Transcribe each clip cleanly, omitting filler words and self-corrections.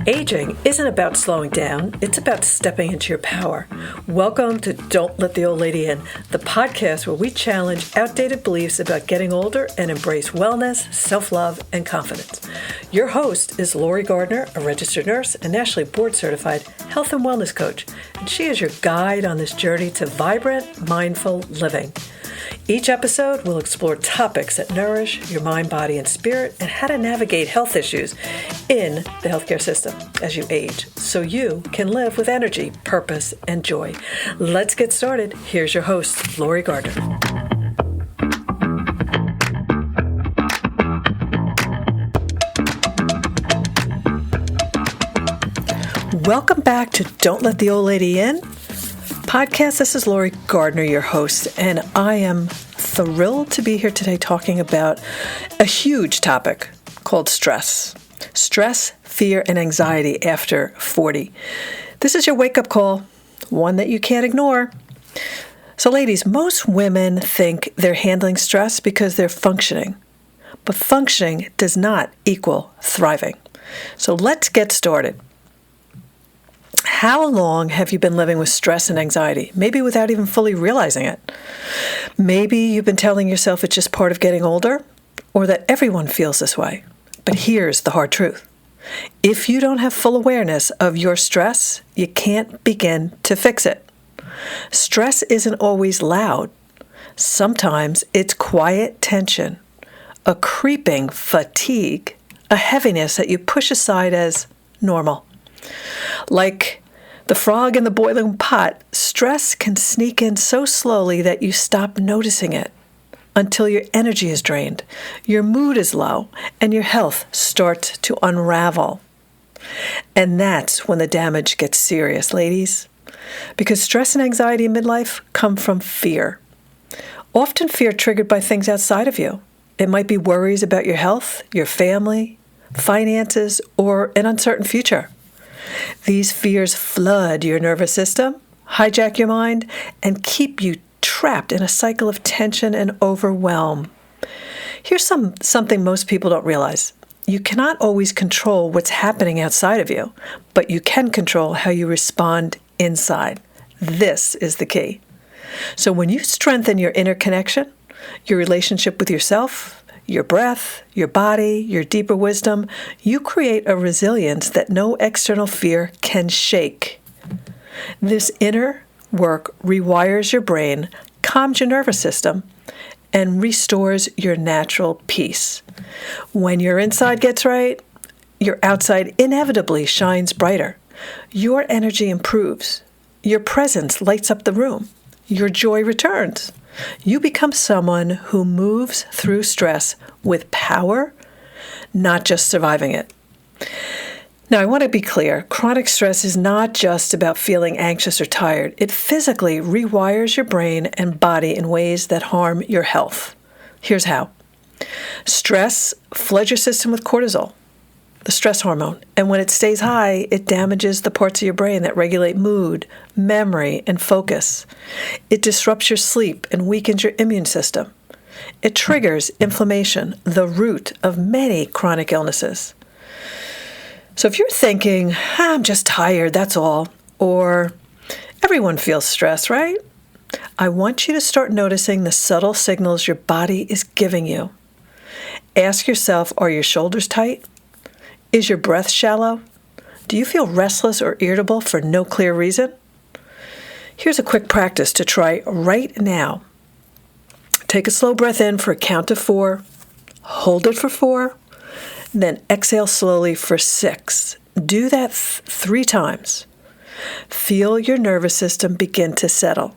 Aging isn't about slowing down, it's about stepping into your power. Welcome to Don't Let the Old Lady In, the podcast where we challenge outdated beliefs about getting older and embrace wellness, self-love, and confidence. Your host is Lorie Gardner, a registered nurse and nationally board-certified health and wellness coach, and she is your guide on this journey to vibrant, mindful living. Each episode will explore topics that nourish your mind, body, and spirit and how to navigate health issues in the healthcare system as you age so you can live with energy, purpose, and joy. Let's get started. Here's your host, Lorie Gardner. Welcome back to Don't Let the Old Lady In podcast. This is Lorie Gardner, your host, and I am thrilled to be here today talking about a huge topic called stress. Stress, fear, and anxiety after 40. This is your wake-up call, one that you can't ignore. So ladies, most women think they're handling stress because they're functioning, but functioning does not equal thriving. So let's get started. How long have you been living with stress and anxiety? Maybe without even fully realizing it. Maybe you've been telling yourself it's just part of getting older, or that everyone feels this way. But here's the hard truth. If you don't have full awareness of your stress, you can't begin to fix it. Stress isn't always loud. Sometimes it's quiet tension, a creeping fatigue, a heaviness that you push aside as normal. Like the frog in the boiling pot, stress can sneak in so slowly that you stop noticing it until your energy is drained, your mood is low, and your health starts to unravel. And that's when the damage gets serious, ladies. Because stress and anxiety in midlife come from fear. Often fear triggered by things outside of you. It might be worries about your health, your family, finances, or an uncertain future. These fears flood your nervous system, hijack your mind, and keep you trapped in a cycle of tension and overwhelm. Here's something most people don't realize. You cannot always control what's happening outside of you, but you can control how you respond inside. This is the key. So when you strengthen your inner connection, your relationship with yourself, your breath, your body, your deeper wisdom, you create a resilience that no external fear can shake. This inner work rewires your brain, calms your nervous system, and restores your natural peace. When your inside gets right, your outside inevitably shines brighter. Your energy improves. Your presence lights up the room. Your joy returns. You become someone who moves through stress with power, not just surviving it. Now, I want to be clear. Chronic stress is not just about feeling anxious or tired. It physically rewires your brain and body in ways that harm your health. Here's how. Stress floods your system with cortisol, the stress hormone. And when it stays high, it damages the parts of your brain that regulate mood, memory, and focus. It disrupts your sleep and weakens your immune system. It triggers inflammation, the root of many chronic illnesses. So if you're thinking, I'm just tired, that's all, or everyone feels stress, right? I want you to start noticing the subtle signals your body is giving you. Ask yourself, are your shoulders tight? Is your breath shallow? Do you feel restless or irritable for no clear reason? Here's a quick practice to try right now. Take a slow breath in for a count of 4, hold it for 4, then exhale slowly for 6. Do that 3 times. Feel your nervous system begin to settle.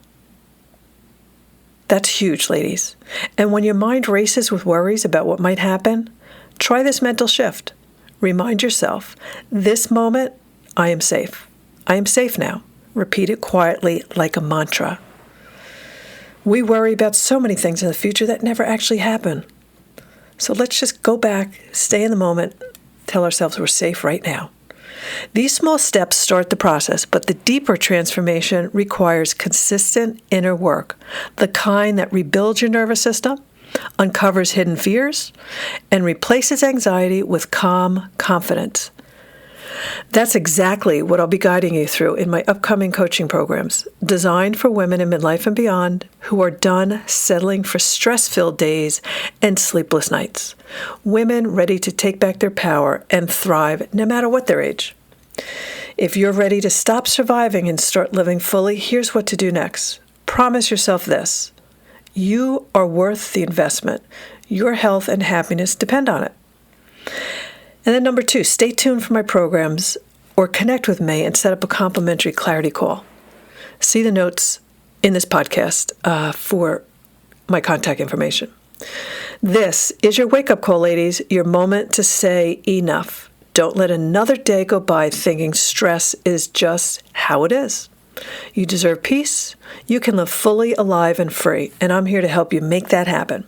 That's huge, ladies. And when your mind races with worries about what might happen, try this mental shift. Remind yourself, this moment, I am safe. I am safe now. Repeat it quietly like a mantra. We worry about so many things in the future that never actually happen. So let's just go back, stay in the moment, tell ourselves we're safe right now. These small steps start the process, but the deeper transformation requires consistent inner work, the kind that rebuilds your nervous system, uncovers hidden fears, and replaces anxiety with calm confidence. That's exactly what I'll be guiding you through in my upcoming coaching programs, designed for women in midlife and beyond who are done settling for stress-filled days and sleepless nights. Women ready to take back their power and thrive no matter what their age. If you're ready to stop surviving and start living fully, here's what to do next. Promise yourself this. You are worth the investment. Your health and happiness depend on it. And then number 2, stay tuned for my programs or connect with me and set up a complimentary clarity call. See the notes in this podcast for my contact information. This is your wake-up call, ladies, your moment to say enough. Don't let another day go by thinking stress is just how it is. You deserve peace. You can live fully alive and free, and I'm here to help you make that happen.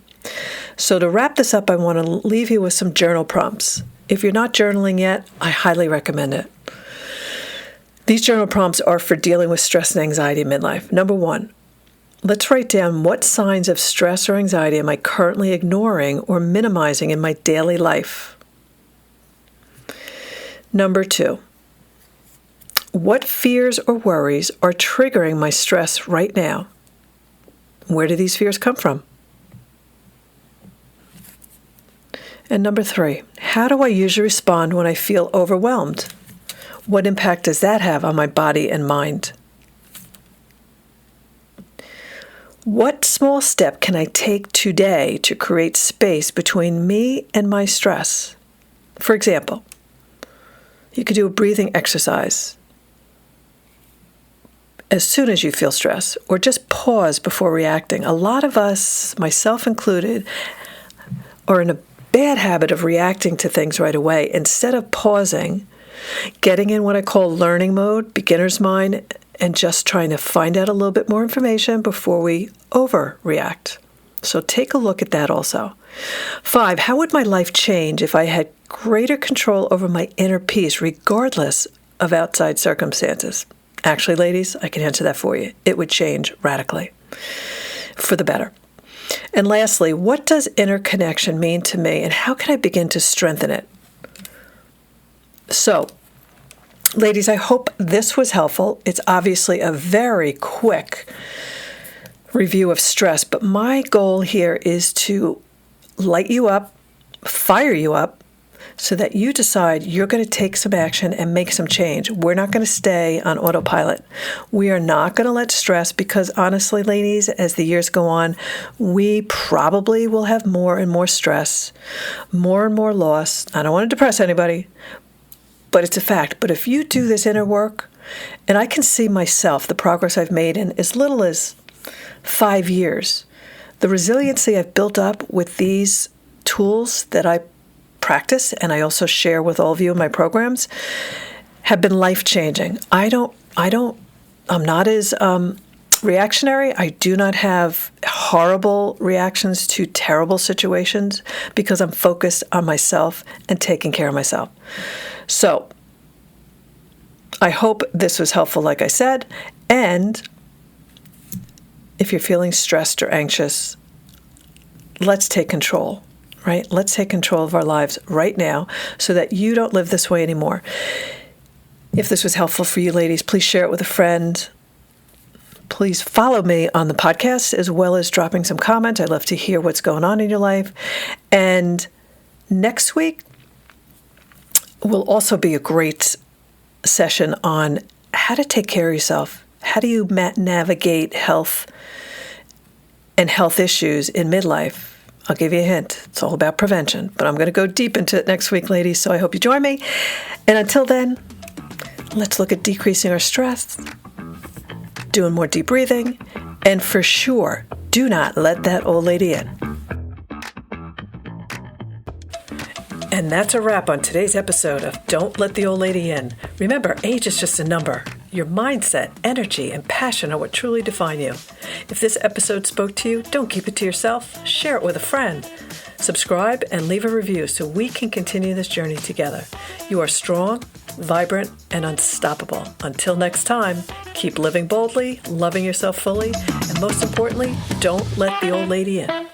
So to wrap this up, I want to leave you with some journal prompts. If you're not journaling yet, I highly recommend it. These journal prompts are for dealing with stress and anxiety in midlife. Number 1, let's write down what signs of stress or anxiety am I currently ignoring or minimizing in my daily life. Number 2, what fears or worries are triggering my stress right now? Where do these fears come from? And number 3, how do I usually respond when I feel overwhelmed? What impact does that have on my body and mind? What small step can I take today to create space between me and my stress? For example, you could do a breathing exercise as soon as you feel stress, or just pause before reacting. A lot of us, myself included, are in a bad habit of reacting to things right away instead of pausing, getting in what I call learning mode, beginner's mind, and just trying to find out a little bit more information before we overreact. So take a look at that also. 5, how would my life change if I had greater control over my inner peace regardless of outside circumstances? Actually, ladies, I can answer that for you. It would change radically for the better. And lastly, what does inner connection mean to me, and how can I begin to strengthen it? So, ladies, I hope this was helpful. It's obviously a very quick review of stress, but my goal here is to light you up, fire you up, so that you decide you're going to take some action and make some change. We're not going to stay on autopilot. We are not going to let stress, because honestly, ladies, as the years go on, we probably will have more and more stress, more and more loss. I don't want to depress anybody, but it's a fact. But if you do this inner work, and I can see myself, the progress I've made in as little as 5 years, the resiliency I've built up with these tools that I practice, and I also share with all of you in my programs, have been life-changing. I'm not as reactionary. I do not have horrible reactions to terrible situations because I'm focused on myself and taking care of myself. So I hope this was helpful, like I said, and if you're feeling stressed or anxious, let's take control. Right? Let's take control of our lives right now so that you don't live this way anymore. If this was helpful for you, ladies, please share it with a friend. Please follow me on the podcast as well as dropping some comments. I'd love to hear what's going on in your life. And next week will also be a great session on how to take care of yourself. How do you navigate health and health issues in midlife? I'll give you a hint. It's all about prevention, but I'm going to go deep into it next week, ladies, so I hope you join me. And until then, let's look at decreasing our stress, doing more deep breathing, and for sure, do not let that old lady in. And that's a wrap on today's episode of Don't Let the Old Lady In. Remember, age is just a number. Your mindset, energy, and passion are what truly define you. If this episode spoke to you, don't keep it to yourself. Share it with a friend. Subscribe and leave a review so we can continue this journey together. You are strong, vibrant, and unstoppable. Until next time, keep living boldly, loving yourself fully, and most importantly, don't let the old lady in.